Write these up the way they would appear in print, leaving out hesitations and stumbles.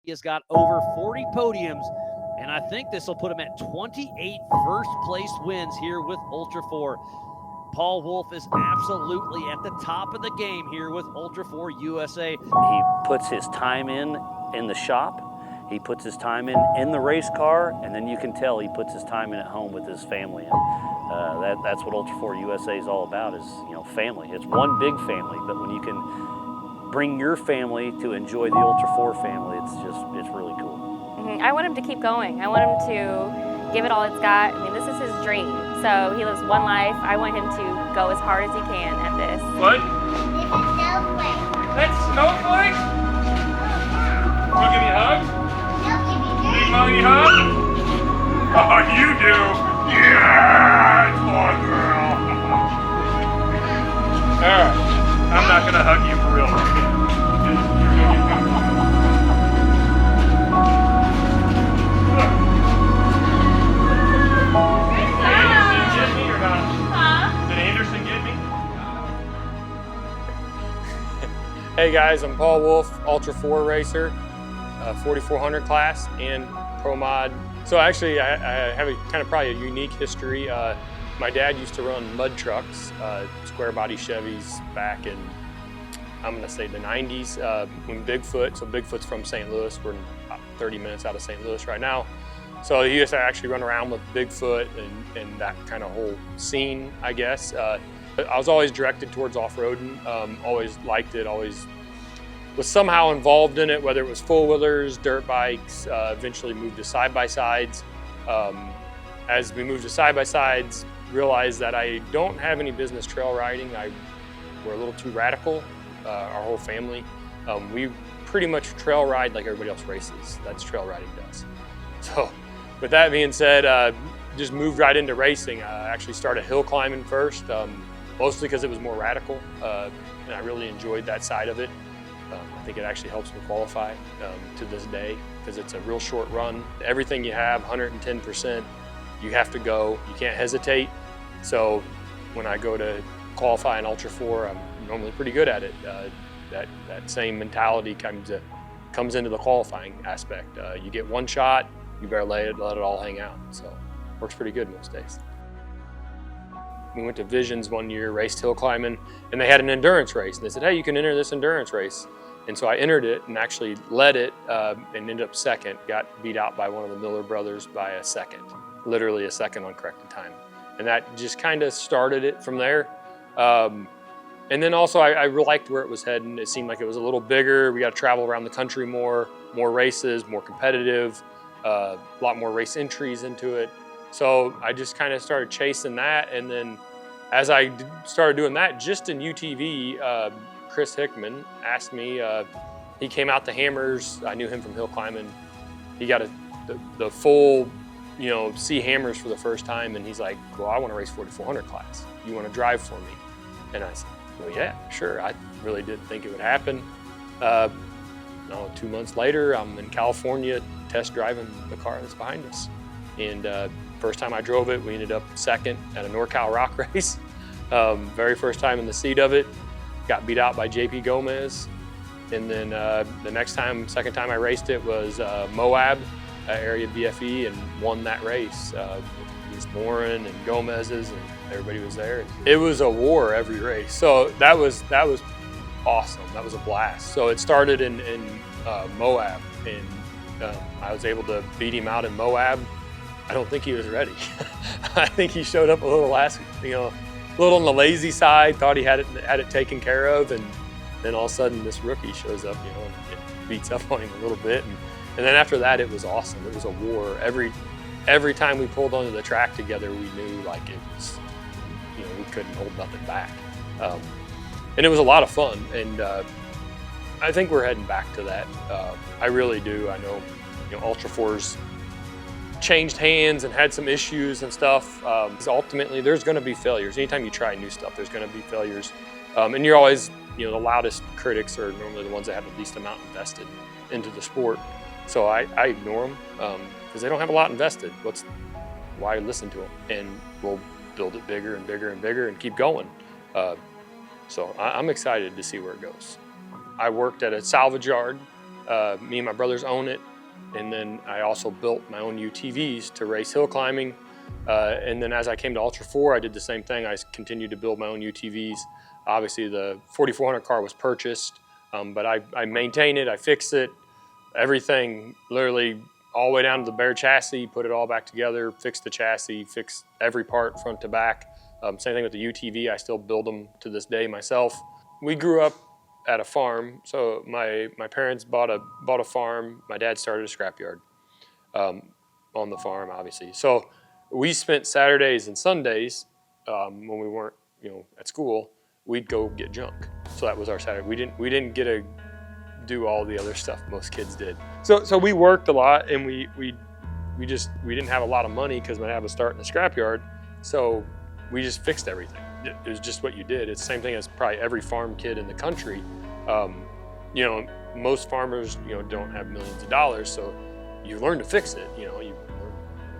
He has got over 40 podiums, and I think this will put him at 28 first-place wins here with Ultra 4. Paul Wolff is absolutely at the top of the game here with Ultra 4 USA. He puts his time in the shop. He puts his time in the race car, and then you can tell he puts his time in at home with his family. And that's what Ultra 4 USA is all about, is family. It's one big family, but when you can bring your family to enjoy the Ultra 4 family, it's really cool. I want him to keep going. I want him to give it all it's got. I mean, this is his dream. So he lives one life. I want him to go as hard as he can at this. What? That's snowflake? Wanna give me a hug? Big mommy hug? Oh, you do? Yeah, it's boy girl. Alright, I'm not gonna hug you for real. Hey guys, I'm Paul Wolff, Ultra 4 racer, 4400 class and Pro Mod. So actually I have a kind of probably a unique history. My dad used to run mud trucks, square body Chevys back in, I'm gonna say the 90s, when Bigfoot, so Bigfoot's from St. Louis, we're about 30 minutes out of St. Louis right now. So he used to actually run around with Bigfoot and that kind of whole scene, I guess. I was always directed towards off-roading, always liked it, always was somehow involved in it, whether it was four-wheelers, dirt bikes, eventually moved to side-by-sides. As we moved to side-by-sides, realized that I don't have any business trail riding. We're a little too radical, our whole family. We pretty much trail ride like everybody else races. That's trail riding does. So with that being said, just moved right into racing. I actually started hill climbing first. Mostly because it was more radical, and I really enjoyed that side of it. I think it actually helps me qualify to this day, because it's a real short run. Everything you have, 110%, you have to go, you can't hesitate. So when I go to qualify in Ultra 4, I'm normally pretty good at it. That same mentality comes into the qualifying aspect. You get one shot, you better let it all hang out. So works pretty good most days. We went to Visions one year, raced hill climbing, and they had an endurance race. And they said, hey, you can enter this endurance race. And so I entered it and actually led it and ended up second. Got beat out by one of the Miller brothers by a second, literally a second on corrected time. And that just kind of started it from there. And then also I really liked where it was heading. It seemed like it was a little bigger. We got to travel around the country more races, more competitive, a lot more race entries into it. So I just kind of started chasing that, and then as I started doing that, just in UTV, Chris Hickman asked me, he came out to Hammers, I knew him from hill climbing, he got the full, see Hammers for the first time, and he's like, well, I want to race 4400 class, you want to drive for me? And I said, well, yeah, sure. I really didn't think it would happen. 2 months later, I'm in California test driving the car that's behind us. And first time I drove it, we ended up second at a NorCal rock race. Very first time in the seat of it, got beat out by JP Gomez. And then the second time I raced it was Moab, area BFE, and won that race. Against Morin and Gomez's, and everybody was there. It was a war every race. So that was awesome. That was a blast. So it started in Moab, and I was able to beat him out in Moab. I don't think he was ready. I think he showed up a little a little on the lazy side, thought he had it taken care of, and then all of a sudden this rookie shows up, and beats up on him a little bit. And then after that, it was awesome. It was a war. Every time we pulled onto the track together, we knew like it was, we couldn't hold nothing back. And it was a lot of fun. And I think we're heading back to that. I really do. I know, Ultra 4's changed hands and had some issues and stuff. Ultimately, there's going to be failures. Anytime you try new stuff, there's going to be failures. And you're always, the loudest critics are normally the ones that have the least amount invested into the sport. So I ignore them because they don't have a lot invested. Why listen to them? And we'll build it bigger and bigger and bigger and keep going. So I'm excited to see where it goes. I worked at a salvage yard Me and my brothers own it. And then I also built my own UTVs to race hill climbing. And then as I came to Ultra 4, I did the same thing. I continued to build my own UTVs. Obviously the 4400 car was purchased, but I maintain it, I fix it, everything, literally all the way down to the bare chassis, put it all back together, fix the chassis, fix every part front to back. Same thing with the UTV, I still build them to this day myself. We grew up at a farm, so my parents bought a farm. My dad started a scrapyard on the farm, obviously. So we spent Saturdays and Sundays when we weren't, at school. We'd go get junk. So that was our Saturday. We didn't get to do all the other stuff most kids did. So we worked a lot, and we didn't have a lot of money because my dad was starting the scrapyard. So we just fixed everything. It was just what you did. It's the same thing as probably every farm kid in the country. Most farmers, don't have millions of dollars, so you learn to fix it. You learn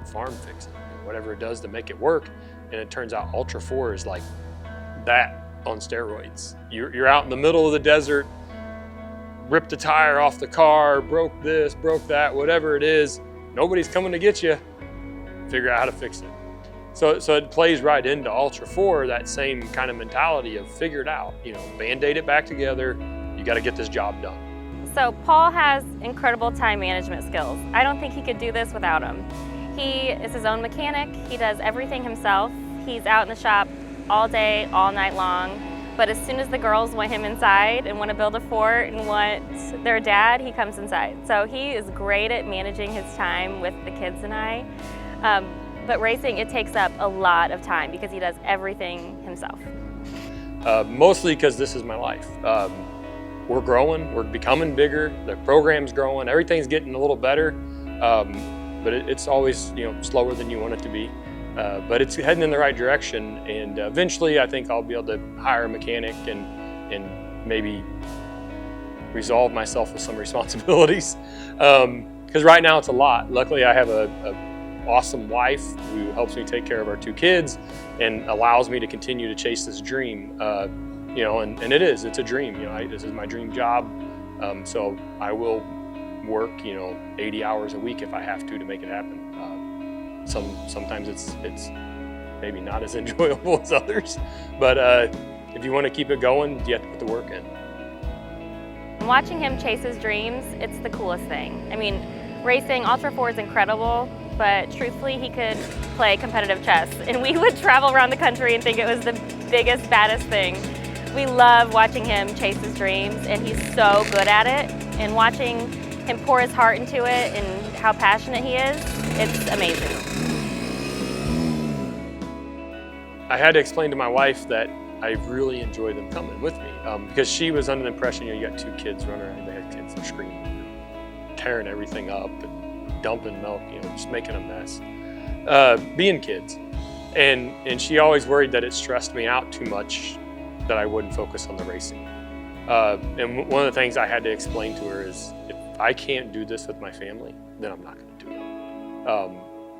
farm fix it, whatever it does to make it work. And it turns out Ultra 4 is like that on steroids. You're out in the middle of the desert, ripped a tire off the car, broke this, broke that, whatever it is. Nobody's coming to get you. Figure out how to fix it. So it plays right into Ultra 4, that same kind of mentality of figure it out, Band-Aid it back together. You got to get this job done. So Paul has incredible time management skills. I don't think he could do this without him. He is his own mechanic. He does everything himself. He's out in the shop all day, all night long. But as soon as the girls want him inside and want to build a fort and want their dad, he comes inside. So he is great at managing his time with the kids and I. But racing, it takes up a lot of time because he does everything himself. Mostly because this is my life. We're growing, we're becoming bigger, the program's growing, everything's getting a little better, but it's always slower than you want it to be. But it's heading in the right direction, and eventually I think I'll be able to hire a mechanic and maybe resolve myself with some responsibilities. Because right now it's a lot. Luckily I have a awesome wife who helps me take care of our 2 kids and allows me to continue to chase this dream. And it's a dream. This is my dream job. So I will work, 80 hours a week if I have to make it happen. Sometimes it's maybe not as enjoyable as others, but if you want to keep it going, you have to put the work in. Watching him chase his dreams, it's the coolest thing. I mean, racing Ultra 4 is incredible, but truthfully, he could play competitive chess, and we would travel around the country and think it was the biggest, baddest thing. We love watching him chase his dreams, and he's so good at it, and watching him pour his heart into it and how passionate he is, it's amazing. I had to explain to my wife that I really enjoy them coming with me because she was under the impression, you got 2 kids running around, they had kids, they're screaming, tearing everything up, and dumping milk, just making a mess, being kids. And she always worried that it stressed me out too much, that I wouldn't focus on the racing. And one of the things I had to explain to her is, if I can't do this with my family, then I'm not gonna do it.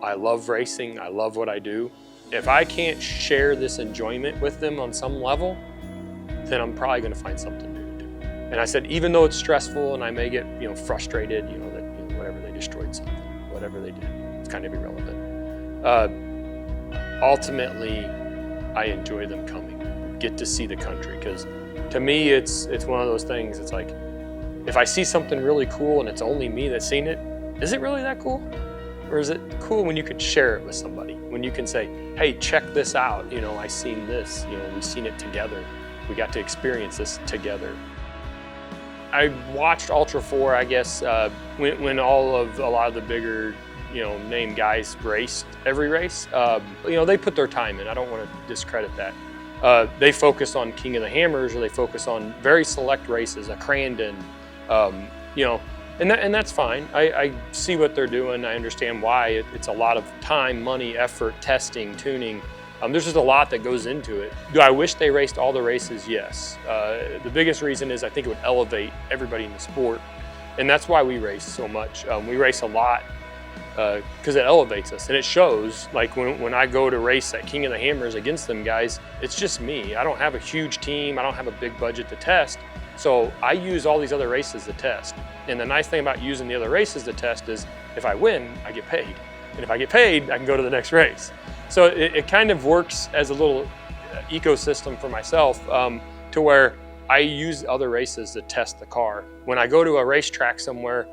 I love racing, I love what I do. If I can't share this enjoyment with them on some level, then I'm probably gonna find something new to do. And I said, even though it's stressful and I may get frustrated, that whatever, they destroyed something, whatever they did, it's kind of irrelevant. Ultimately, I enjoy them coming, get to see the country, because to me, it's one of those things, it's like, if I see something really cool and it's only me that's seen it, is it really that cool? Or is it cool when you could share it with somebody? When you can say, hey, check this out, I seen this, we've seen it together. We got to experience this together. I watched Ultra 4, I guess, when a lot of the bigger, name guys raced every race. They put their time in. I don't want to discredit that. They focus on King of the Hammers, or they focus on very select races, a Crandon, and that's fine. I see what they're doing. I understand why. It's a lot of time, money, effort, testing, tuning. There's just a lot that goes into it. Do I wish they raced all the races? Yes. The biggest reason is I think it would elevate everybody in the sport, and that's why we race so much. We race a lot because it elevates us, and it shows. Like when I go to race at King of the Hammers against them guys, it's just me. I don't have a huge team. I don't have a big budget to test. So I use all these other races to test. And the nice thing about using the other races to test is if I win, I get paid. And if I get paid, I can go to the next race. So it kind of works as a little ecosystem for myself to where I use other races to test the car. When I go to a racetrack somewhere,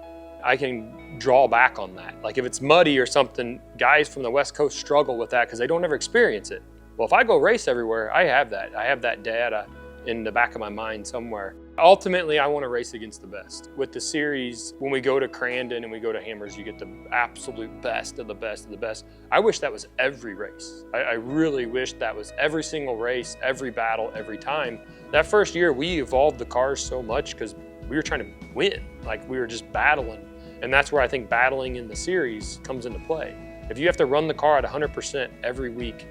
I can draw back on that. Like if it's muddy or something, guys from the West Coast struggle with that because they don't ever experience it. Well, if I go race everywhere, I have that. I have that data in the back of my mind somewhere. Ultimately, I want to race against the best. With the series, when we go to Crandon and we go to Hammers, you get the absolute best of the best of the best. I wish that was every race. I really wish that was every single race, every battle, every time. That first year, we evolved the cars so much because we were trying to win. Like we were just battling. And that's where I think battling in the series comes into play. If you have to run the car at 100% every week,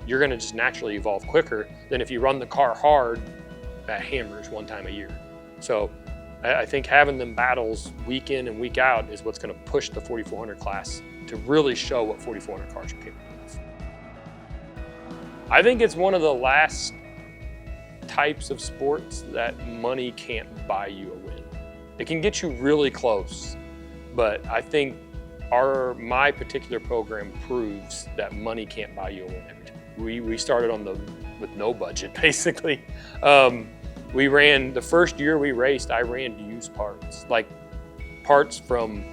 you're going to just naturally evolve quicker than if you run the car hard at Hammers one time a year. So I think having them battles week in and week out is what's going to push the 4400 class to really show what 4400 cars are capable of. I think it's one of the last types of sports that money can't buy you a win. It can get you really close, but I think my particular program proves that money can't buy you a win every time. We started with no budget, basically. We ran, the first year we raced, I ran used parts. Like parts from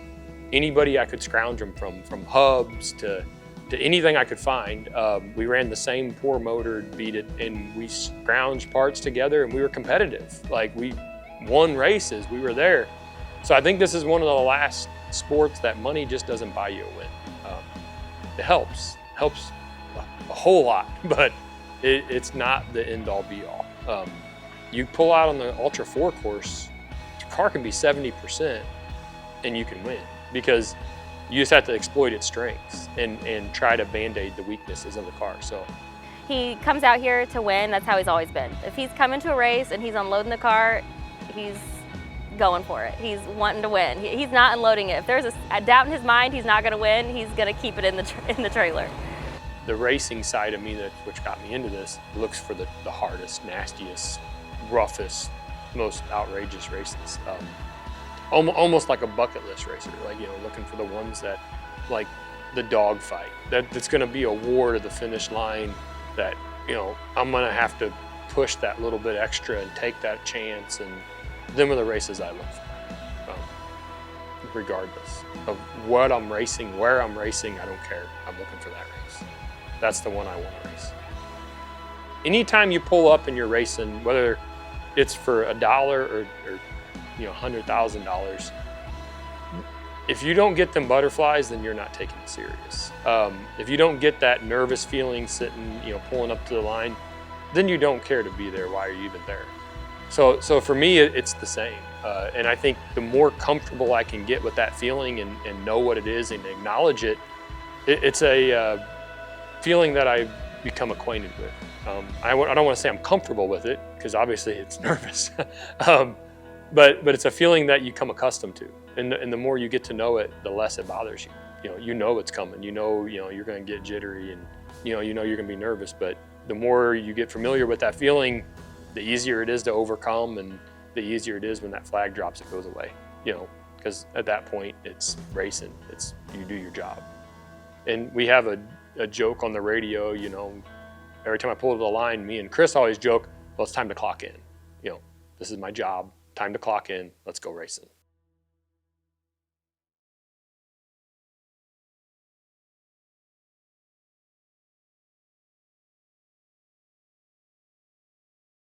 anybody I could scrounge them from hubs to anything I could find. We ran the same poor motor, beat it, and we scrounged parts together and we were competitive. Like we won races, we were there. So I think this is one of the last sports that money just doesn't buy you a win. It helps a whole lot, but it's not the end all be all. You pull out on the Ultra 4 course, your car can be 70% and you can win because you just have to exploit its strengths and try to band-aid the weaknesses of the car. So he comes out here to win. That's how he's always been. If he's coming to a race and he's unloading the car, he's going for it. He's wanting to win. He's not unloading it. If there's a doubt in his mind he's not going to win, he's going to keep it in the trailer. The racing side of me, which got me into this, looks for the hardest, nastiest, roughest, most outrageous races. Almost like a bucket list racer, like, looking for the ones that, like the dog fight, that's going to be a war to the finish line that, I'm going to have to push that little bit extra and take that chance. And them are the races I look for, regardless of what I'm racing, where I'm racing, I don't care. I'm looking for that race. That's the one I want to race. Anytime you pull up and you're racing, whether it's for $1 or $100,000, if you don't get them butterflies, then you're not taking it serious. If you don't get that nervous feeling sitting, pulling up to the line, then you don't care to be there. Why are you even there? So for me, it's the same. And I think the more comfortable I can get with that feeling and know what it is and acknowledge it, it's a feeling that I've become acquainted with. I don't want to say I'm comfortable with it because obviously it's nervous, but it's a feeling that you come accustomed to, and the more you get to know it, the less it bothers you. You know it's coming. You're going to get jittery, and you're going to be nervous. But the more you get familiar with that feeling, the easier it is to overcome, and the easier it is when that flag drops, it goes away. Because at that point it's racing. It's you do your job, and we have a joke on the radio. Every time I pull to the line, me and Chris always joke, well, it's time to clock in. This is my job, time to clock in, let's go racing.